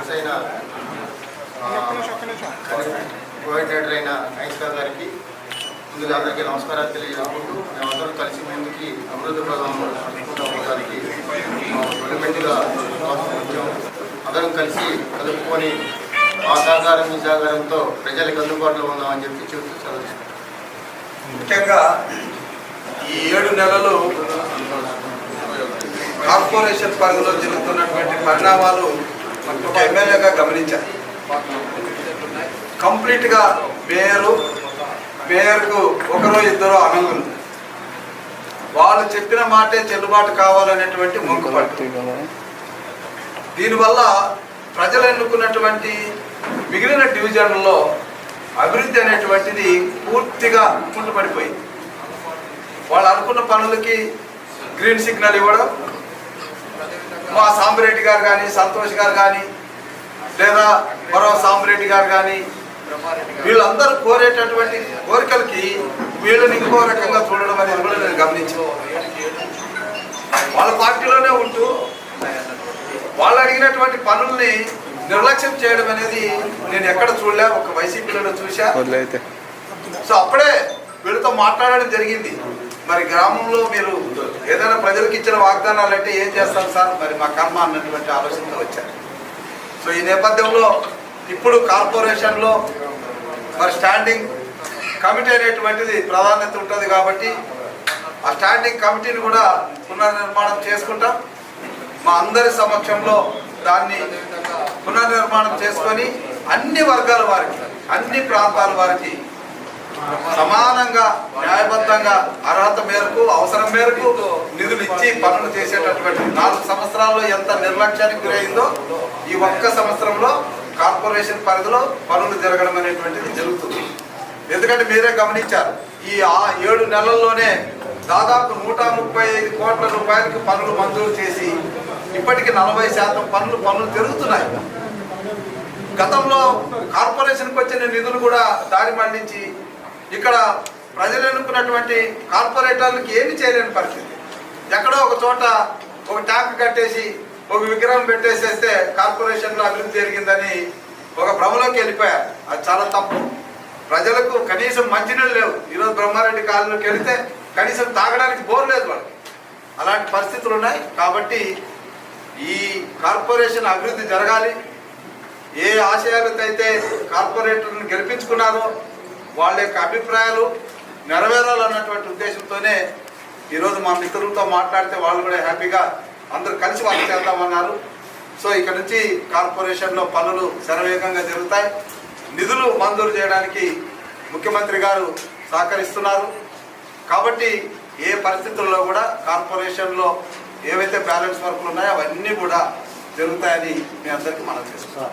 మనసైన కోఆర్డినేటర్ అయిన ఐస్కార్ గారికి ముందుగా అందరికీ నమస్కారాలు తెలియజేసుకుంటూ మేమందరం కలిసి ముందుకి అభివృద్ధి ప్రధానంలో నడుచుకుంటానికి గవర్నమెంట్గా వచ్చాము. అందరం కలిసి కలుపుకొని ఆ సహకారం ఈ సహకారంతో ప్రజలకు అందుబాటులో ఉందామని చెప్పి చూస్తూ చదువుతాం. ముఖ్యంగా ఈ 7 నెలలు కార్పొరేషన్ పరిధిలో జరుగుతున్నటువంటి పరిణామాలు ఒక ఎమ్మెల్యేగా గమనించారు. కంప్లీట్గా మేయర్కు ఒకరో ఇద్దరు అనగులు వాళ్ళు చెప్పిన మాటే చెల్లుబాటు కావాలనేటువంటి మొక్కుపట్టు. దీనివల్ల ప్రజలు ఎన్నుకున్నటువంటి మిగిలిన డివిజన్లలో అభివృద్ధి అనేటువంటిది పూర్తిగా కుంటుపడిపోయింది. వాళ్ళు అనుకున్న పనులకి గ్రీన్ సిగ్నల్ ఇవ్వడం, మా సాంబిరెడ్డి గారు కానీ సంతోష్ గారు కానీ లేదా మరో సాంబిరెడ్డి గారు కానీ వీళ్ళందరూ కోరేటటువంటి కోరికలకి వీళ్ళని ఇంకో రకంగా చూడడం అనేది కూడా నేను గమనించాను. వాళ్ళ పార్టీలోనే ఉంటూ వాళ్ళు అడిగినటువంటి పనుల్ని నిర్లక్ష్యం చేయడం అనేది నేను ఎక్కడ చూడలే, ఒక వైసీపీలో చూసా. సో అప్పుడే వీళ్ళతో మాట్లాడడం జరిగింది. మరి గ్రామంలో మీరు ఏదైనా ప్రజలకు ఇచ్చిన వాగ్దానాలు అంటే ఏం చేస్తాం సార్, మరి మా కర్మ అన్నటువంటి ఆలోచనతో వచ్చారు. సో ఈ నేపథ్యంలో ఇప్పుడు కార్పొరేషన్లో మరి స్టాండింగ్ కమిటీ అనేటువంటిది ప్రాధాన్యత ఉంటుంది కాబట్టి ఆ స్టాండింగ్ కమిటీని కూడా పునర్నిర్మాణం చేసుకుంటాం. మా అందరి సమక్షంలో దాన్ని పునర్నిర్మాణం చేసుకొని అన్ని వర్గాల వారికి, అన్ని ప్రాంతాల వారికి సమానంగా న్యాయబద్ధంగా అర్హత మేరకు అవసరం మేరకు నిధులు ఇచ్చి పనులు చేసేటటువంటి 4 సంవత్సరాల్లో ఎంత నిర్లక్ష్యానికి గురైందో ఈ ఒక్క సంవత్సరంలో కార్పొరేషన్ పరిధిలో పనులు జరగడం అనేటువంటిది జరుగుతుంది. ఎందుకంటే మీరే గమనించారు, ఈ 7 నెలల్లోనే దాదాపు 135 కోట్ల రూపాయలకి పనులు మంజూరు చేసి ఇప్పటికి 40% పనులు జరుగుతున్నాయి. గతంలో కార్పొరేషన్కి వచ్చిన నిధులు కూడా దారి మళ్లించి ఇక్కడ ప్రజలు ఎన్నుకున్నటువంటి కార్పొరేటర్లకి ఏమి చేయలేని పరిస్థితి. ఎక్కడో ఒక చోట ఒక ట్యాంక్ కట్టేసి ఒక విగ్రహం పెట్టేసేస్తే కార్పొరేషన్లో అభివృద్ధి జరిగిందని ఒక భ్రమలోకి వెళ్ళిపోయారు. అది చాలా తప్పు. ప్రజలకు కనీసం మంచినీళ్ళు లేవు. ఈరోజు బ్రహ్మారెడ్డి కాలనీలోకి వెళితే కనీసం తాగడానికి బోర్ లేదు వాళ్ళకి. అలాంటి పరిస్థితులు ఉన్నాయి. కాబట్టి ఈ కార్పొరేషన్ అభివృద్ధి జరగాలి. ఏ ఆశయాలతో అయితే కార్పొరేటర్లను గెలిపించుకున్నారో వాళ్ళ యొక్క అభిప్రాయాలు నెరవేరాలన్నటువంటి ఉద్దేశంతోనే ఈరోజు మా మిత్రులతో మాట్లాడితే వాళ్ళు కూడా హ్యాపీగా అందరూ కలిసి వాళ్ళు చేద్దామన్నారు. సో ఇక్కడ నుంచి కార్పొరేషన్లో పనులు శరవేగంగా జరుగుతాయి. నిధులు మంజూరు చేయడానికి ముఖ్యమంత్రి గారు సహకరిస్తున్నారు. కాబట్టి ఏ పరిస్థితుల్లో కూడా కార్పొరేషన్లో ఏవైతే బ్యాలెన్స్ వర్కులు ఉన్నాయో అవన్నీ కూడా జరుగుతాయని మీ అందరికీ మనం చేస్తున్నాం.